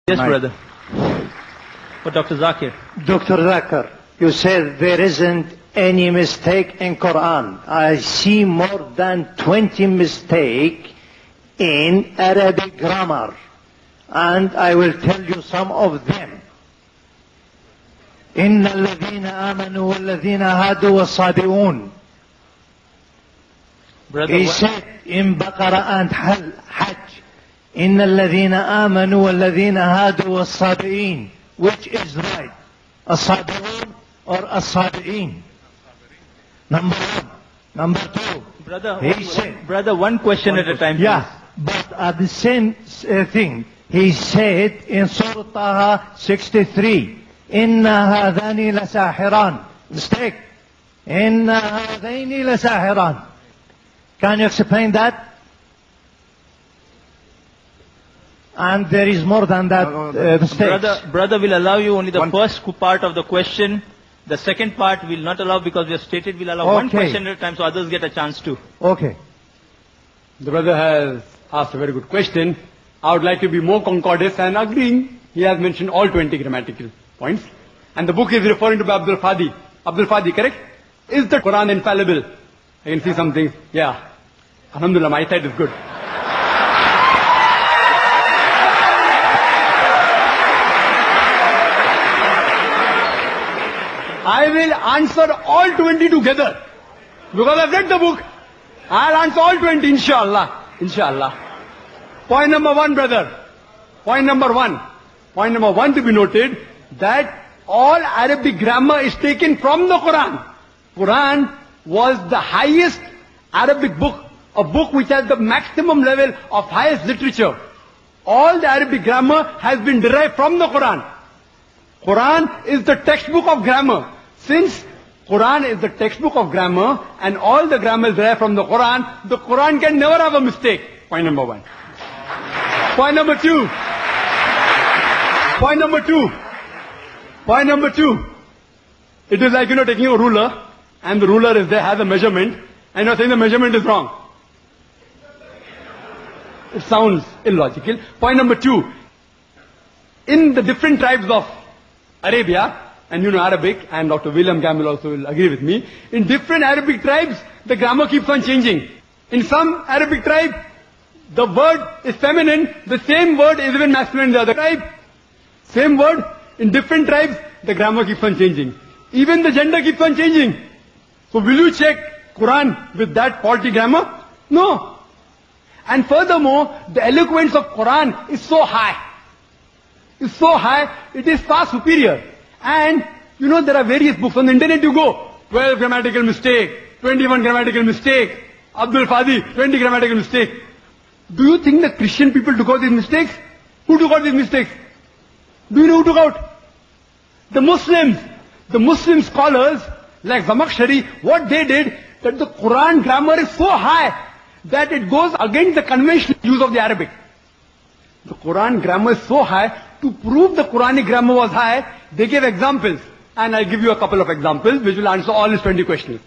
Yes, brother. For Dr. Zakir. Dr. Zakir, you said there isn't any mistake in Quran. I see more than 20 mistakes in Arabic grammar. And I will tell you some of them. إن الذين آمنوا والذين هادوا والصابئون. He said in Baqarah and Hajj, إن الذين آمنوا والذين هادوا والصابئين. Which is right? الصابئون or الصابئين? Number one. Number two. Brother, one question at a time. Yeah, but at the same thing, he said in Surah Taha 63, إن هذان لساحران. Mistake. إن هذين لساحران. Can you explain that? And there is more than that mistake. Brother will allow you only the first part of the question. The second part will not allow because we have stated we'll allow one question at a time so others get a chance too. Okay. The brother has asked a very good question. I would like to be more concordant and agreeing. He has mentioned all 20 grammatical points. And the book is referring to Abdul Fadi. Abdul Fadi, correct? Is the Quran infallible? I can see something. Yeah. Alhamdulillah, my side is good. I will answer all 20 together. Because I've read the book. I'll answer all 20, inshallah. Inshallah. Point number one, brother. Point number one. Point number one to be noted, that all Arabic grammar is taken from the Quran. Quran was the highest Arabic book. A book which has the maximum level of highest literature. All the Arabic grammar has been derived from the Quran. Quran is the textbook of grammar. Since Quran is the textbook of grammar and all the grammar is derived from the Quran can never have a mistake. Point number one. Point number two. Point number two. Point number two. It is like, taking a ruler and the ruler is there, has a measurement and you're saying the measurement is wrong. It sounds illogical. Point number two. In the different tribes of Arabia, and Arabic, and Dr. William Campbell also will agree with me, in different Arabic tribes, the grammar keeps on changing. In some Arabic tribe, the word is feminine, the same word is even masculine in the other tribe. Same word, in different tribes, the grammar keeps on changing. Even the gender keeps on changing. So will you check Quran with that faulty grammar? No. And furthermore, the eloquence of Quran is so high. It's so high, it is far superior. And, there are various books. On the internet you go, 12 grammatical mistake, 21 grammatical mistake, Abdul Fadi, 20 grammatical mistake. Do you think the Christian people took out these mistakes? Who took out these mistakes? Do you know who took out? The Muslims. The Muslim scholars, like Zamakhshari, what they did, that the Quran grammar is so high, that it goes against the conventional use of the Arabic. The Quran grammar is so high, to prove the Quranic grammar was high, they gave examples. And I'll give you a couple of examples which will answer all these 20 questions.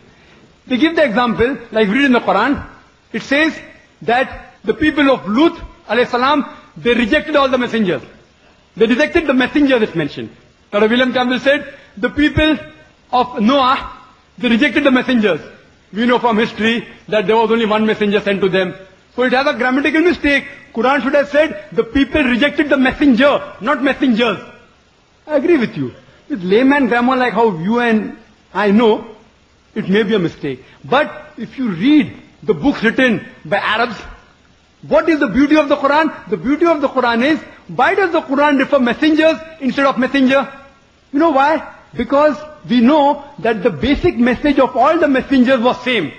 They give the example, like read in the Quran, it says that the people of Lut, alayhi salam, they rejected all the messengers. They rejected the messenger that's mentioned. Dr. William Campbell said, the people of Noah, they rejected the messengers. We know from history that there was only one messenger sent to them. So it has a grammatical mistake. Quran should have said, the people rejected the messenger, not messengers. I agree with you. With layman grammar like how you and I know, it may be a mistake. But if you read the books written by Arabs, what is the beauty of the Quran? The beauty of the Quran is, why does the Quran refer messengers instead of messenger? You know why? Because we know that the basic message of all the messengers was same.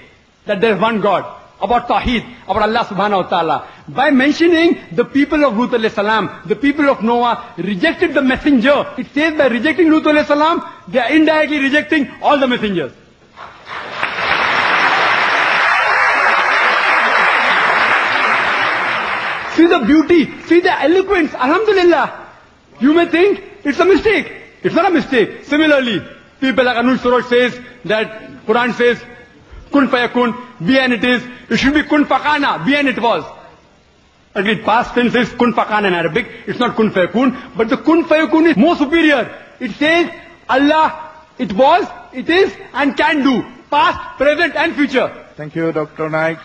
That there is one God. About Tawheed, about Allah subhanahu wa ta'ala. By mentioning the people of Lut alayhi salam, the people of Noah rejected the messenger. It says by rejecting Lut alayhi salam, they are indirectly rejecting all the messengers. See the beauty, see the eloquence, alhamdulillah. You may think it's a mistake. It's not a mistake. Similarly, people like Anuj Suraj says that Quran says, kun fayakun, be and it is. It should be kun fakana, be and it was. Agreed. Past tense is kun fakan in Arabic. It's not kun fayakun. But the kun fayakun is more superior. It says Allah, it was, it is, and can do. Past, present, and future. Thank you, Dr. Naik.